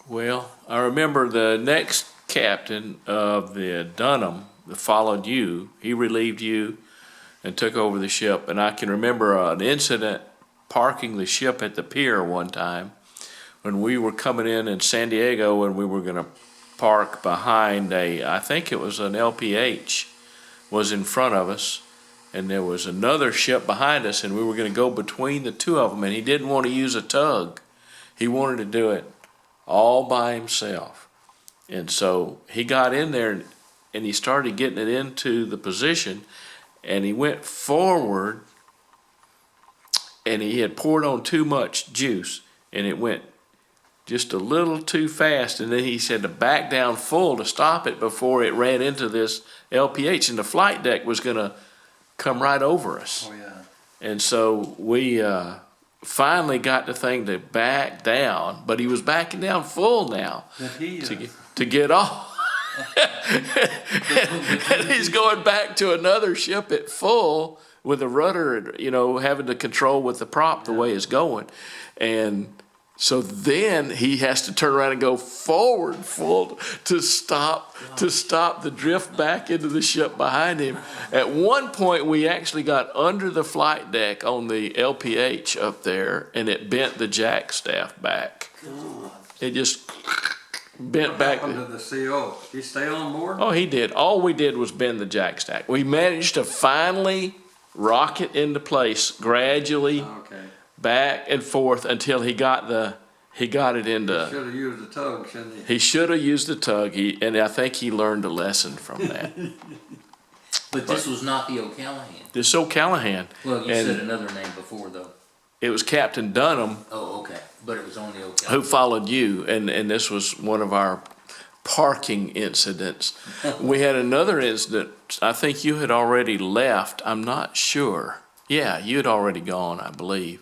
Well, I remember the next captain of the Dunham that followed you, he relieved you and took over the ship. And I can remember an incident parking the ship at the pier one time when we were coming in San Diego, and we were going to park behind I think it was an LPH was in front of us, and there was another ship behind us, and we were going to go between the two of them, and he didn't want to use a tug. He wanted to do it all by himself. And so he got in there and he started getting it into the position, and he went forward, and he had poured on too much juice, and it went just a little too fast, and then he said to back down full to stop it before it ran into this LPH, and the flight deck was going to come right over us. Oh, yeah. And so we finally got the thing to back down, but he was backing down full now to get off. And he's going back to another ship at full with the rudder, having to control with the prop the way it's going. And so then he has to turn around and go forward full to stop the drift back into the ship behind him. At one point, we actually got under the flight deck on the LPH up there, and it bent the jack staff back. It just bent back. What happened to the CO? Did he stay on board? Oh, he did. All we did was bend the jack stack. We managed to finally rock it into place gradually. Okay. Back and forth until he got it into. He should have used the tug, shouldn't he? He should have used the tug, and I think he learned a lesson from that. But this was not the O'Callahan. This O'Callahan. Well, you said another name before, though. It was Captain Dunham. Oh, okay. But it was on the O'Callahan. Who followed you, and this was one of our parking incidents. We had another incident. I think you had already left. I'm not sure. Yeah, you had already gone, I believe.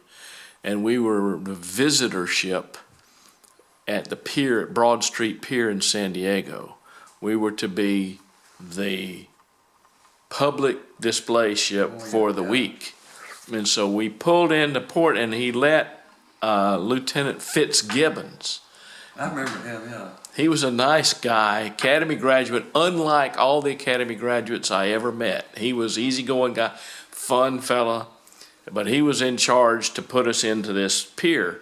And we were the visitor ship at the pier, at Broad Street Pier in San Diego. We were to be the public display ship for the week. And so we pulled into port, and he let Lieutenant Fitzgibbons. I remember him, yeah. He was a nice guy, academy graduate, unlike all the academy graduates I ever met. He was easygoing guy, fun fella. But he was in charge to put us into this pier.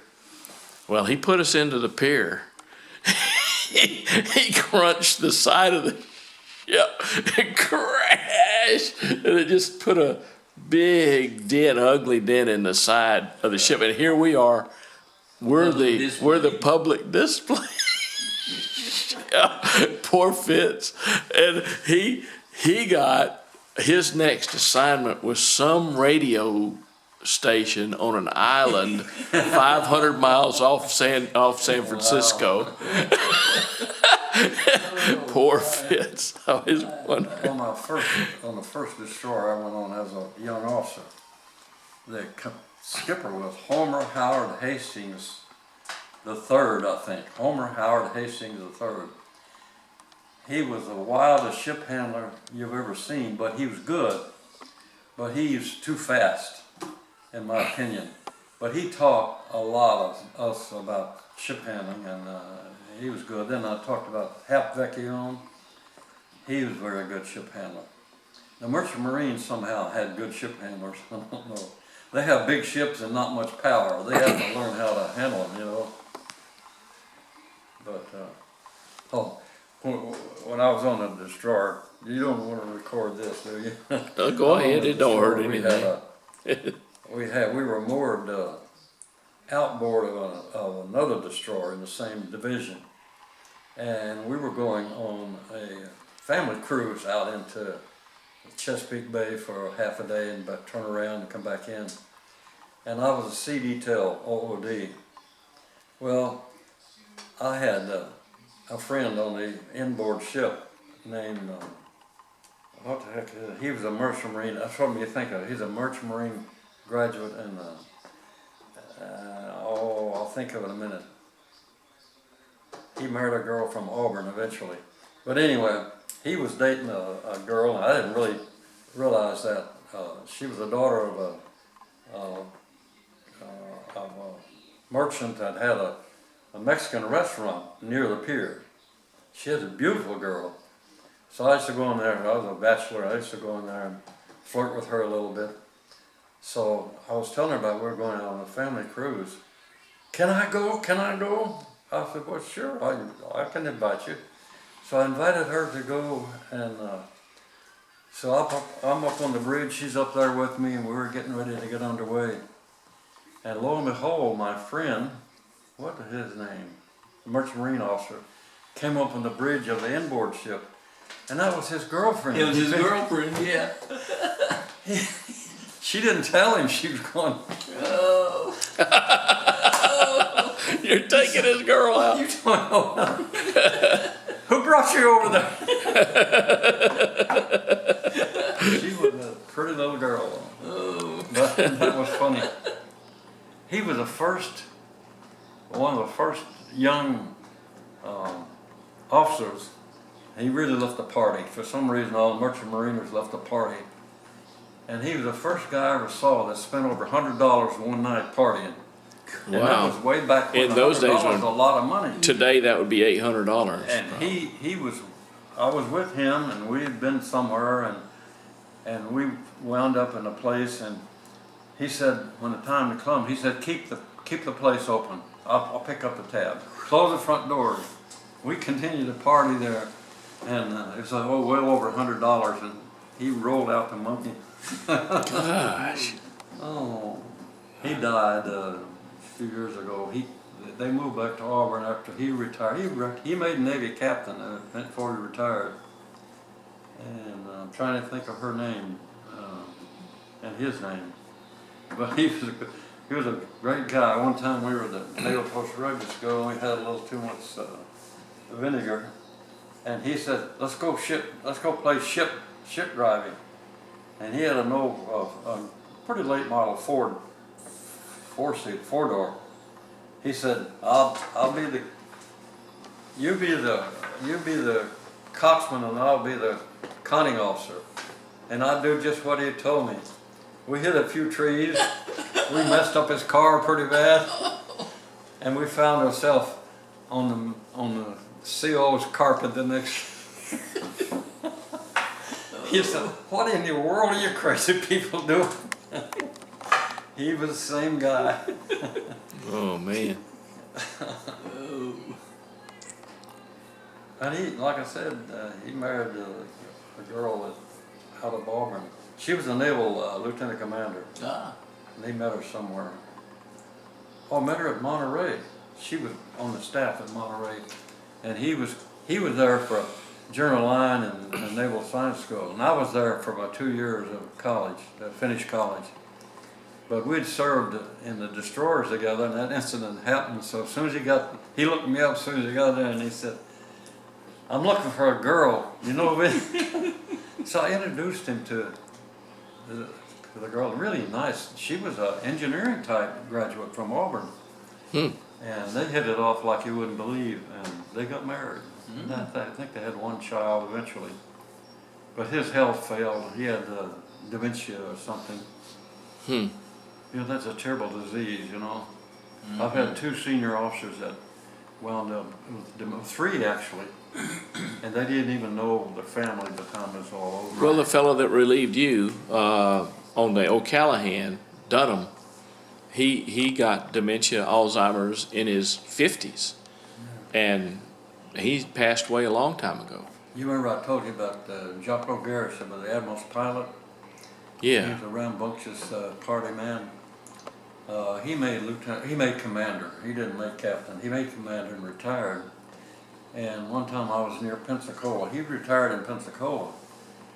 Well, he put us into the pier. He crunched the side of the ship and crashed. And it just put a big dent, ugly dent in the side of the ship. And here we are. We're the public display. Poor Fitz. And he got his next assignment was some radio station on an island 500 miles off San Francisco. Poor Fitz. On the first destroyer I went on as a young officer, the skipper was Homer Howard Hastings III, I think. Homer Howard Hastings III. He was the wildest ship handler you've ever seen, but he was good. But he was too fast, in my opinion. But he taught a lot of us about ship handling, and he was good. Then I talked about Hap Vecchione. He was a very good ship handler. The Merchant Marines somehow had good ship handlers. I don't know. They have big ships and not much power. They have to learn how to handle them, But, when I was on the destroyer, you don't want to record this, do you? Go ahead, it don't hurt anything. We were moored outboard of another destroyer in the same division, and we were going on a family cruise out into Chesapeake Bay for half a day and turn around and come back in. And I was a sea detail OOD. Well, I had a friend on the inboard ship named, what the heck is it? He was a Merchant Marine. That's what you think of. He's a Merchant Marine graduate, and I'll think of it in a minute. He married a girl from Auburn eventually. But anyway, he was dating a girl, and I didn't really realize that. She was the daughter of merchant that had a Mexican restaurant near the pier. She was a beautiful girl. So I used to go in there, I was a bachelor, I used to go in there and flirt with her a little bit. So I was telling her about we were going out on a family cruise. Can I go? Can I go? I said, well, sure, I can invite you. So I invited her to go, and so I'm up on the bridge, she's up there with me, and we were getting ready to get underway. And lo and behold, my friend, what is his name? The merchant marine officer, came up on the bridge of the inboard ship, and that was his girlfriend. It was his girlfriend, yeah. She didn't tell him she was going. Oh. You're taking his girl out. You don't know. Who brought you over there? She was a pretty little girl. Oh. But that was funny. He was one of the first young officers. He really left the party. For some reason, all the merchant mariners left the party. And he was the first guy I ever saw that spent over $100 one night partying. And that Wow. was way back when In those days $100 was when- a lot of money. Today, that would be $800. And I was with him, and we had been somewhere, and we wound up in a place, and he said, when the time to come, he said, keep the place open. I'll pick up the tab. Close the front doors. We continued to party there, and it was well over $100, and he rolled out the money. Gosh. Oh, he died a few years ago. They moved back to Auburn after he retired. He made Navy captain before he retired. And I'm trying to think of her name and his name. But he was a great guy. One time we were at the Naval Post Rugby School, and we had a little too much vinegar. And he said, let's go play ship driving. And he had a pretty late model Ford, four-door. He said, you be the coxsman, and I'll be the conning officer. And I do just what he told me. We hit a few trees. We messed up his car pretty bad, and we found ourselves on the CO's carpet the next. He said, "What in the world are you crazy people doing?" He was the same guy. Oh, man. And he, like I said, he married a girl out of Auburn. She was a naval lieutenant commander. Ah. And they met her somewhere. Oh, I met her at Monterey. She was on the staff at Monterey, and he was there for General Line and Naval Science School, and I was there for about 2 years of college, finished college. But we'd served in the destroyers together, and that incident happened. So as soon as he looked me up as soon as he got there, and he said, "I'm looking for a girl, you know me." So I introduced him to the girl, really nice. She was an engineering type graduate from Auburn. And they hit it off like you wouldn't believe, and they got married. And I think they had one child eventually. But his health failed. He had dementia or something. You know, that's a terrible disease, you know. I've had 2 senior officers that wound up, with 3 actually, and they didn't even know the family by the time it was all over. Well, the fellow that relieved you on the O'Callahan, Dunham, he got dementia, Alzheimer's in his 50s, and he passed away a long time ago. You remember I told you about Jocko Garrison, the Admiral's pilot? He Yeah. was a rambunctious party man. He made commander. He didn't make captain. He made commander and retired. And one time I was near Pensacola. He retired in Pensacola.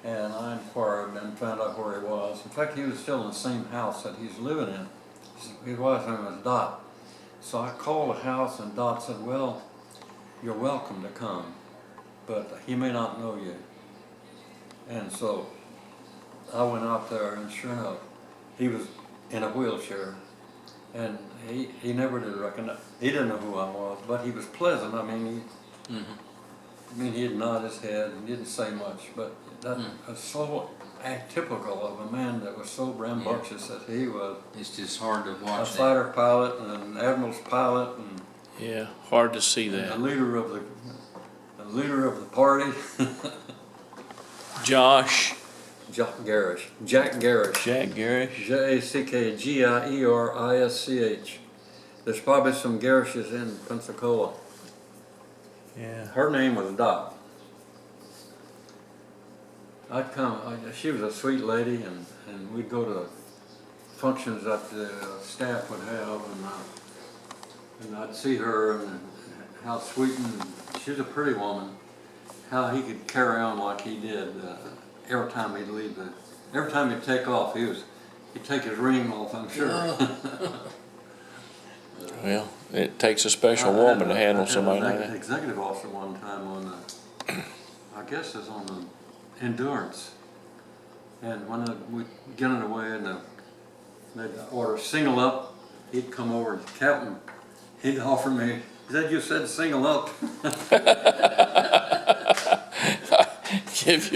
And I inquired and found out where he was. In fact, he was still in the same house that he's living in. His wife's name was Dot. So I called the house, and Dot said, "Well, you're welcome to come, but he may not know you." And so I went out there, and sure enough, he was in a wheelchair. And he never did recognize, he didn't know who I was, but he was pleasant. I mean, he'd nod his head and didn't say much, but that was so atypical of a man that was so rambunctious that he was It's just hard to a watch that. fighter pilot and an admiral's pilot and Yeah, hard to see the that. leader of the party. Josh, Jack Garish. Jack Garish. Jack Garish. Jackgirisch. There's probably some Garishes in Pensacola. Yeah. Her name was Dot. She was a sweet lady, and we'd go to functions that the staff would have, and I'd see her and how sweet, and she was a pretty woman, how he could carry on like he did every time he'd leave every time he'd take off, he'd take his ring off, I'm sure. Well, it takes a special woman to handle somebody like I had an that. executive officer one time on I guess it's on the Endurance. And when we get on the way and they'd order single up, he'd come over to Captain, he'd offer me, he said, "You said single up." Give you